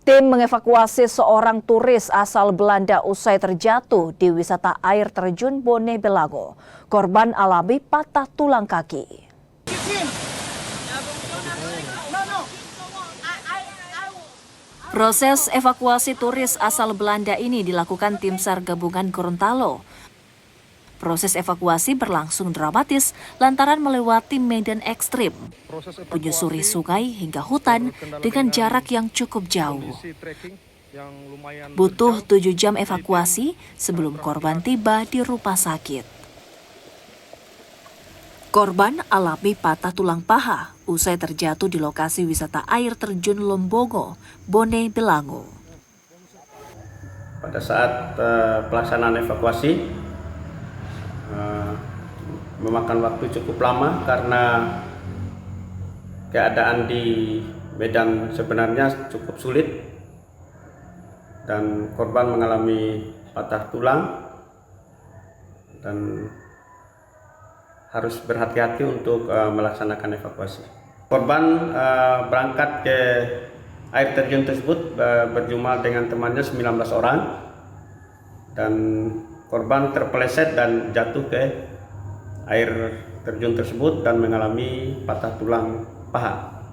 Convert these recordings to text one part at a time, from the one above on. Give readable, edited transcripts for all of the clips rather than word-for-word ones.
Tim mengevakuasi seorang turis asal Belanda usai terjatuh di wisata air terjun Bone Belago. Korban alami patah tulang kaki. Proses evakuasi turis asal Belanda ini dilakukan tim SAR gabungan Gorontalo. Proses evakuasi berlangsung dramatis lantaran melewati medan ekstrim, menyusuri sungai hingga hutan dengan jarak yang cukup jauh. Butuh 7 jam evakuasi sebelum korban tiba di rumah sakit. Korban alami patah tulang paha usai terjatuh di lokasi wisata air terjun Lombongo, Bone Belago. Pada saat pelaksanaan evakuasi, memakan waktu cukup lama karena keadaan di medan sebenarnya cukup sulit dan korban mengalami patah tulang dan harus berhati-hati untuk melaksanakan evakuasi. Korban berangkat ke air terjun tersebut berjumlah dengan temannya 19 orang dan korban terpeleset dan jatuh ke air terjun tersebut dan mengalami patah tulang paha.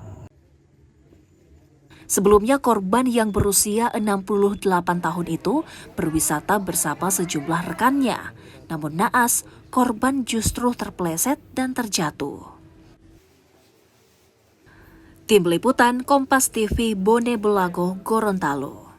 Sebelumnya korban yang berusia 68 tahun itu berwisata bersama sejumlah rekannya. Namun naas, korban justru terpeleset dan terjatuh. Tim Liputan Kompas TV Bone Belago, Gorontalo.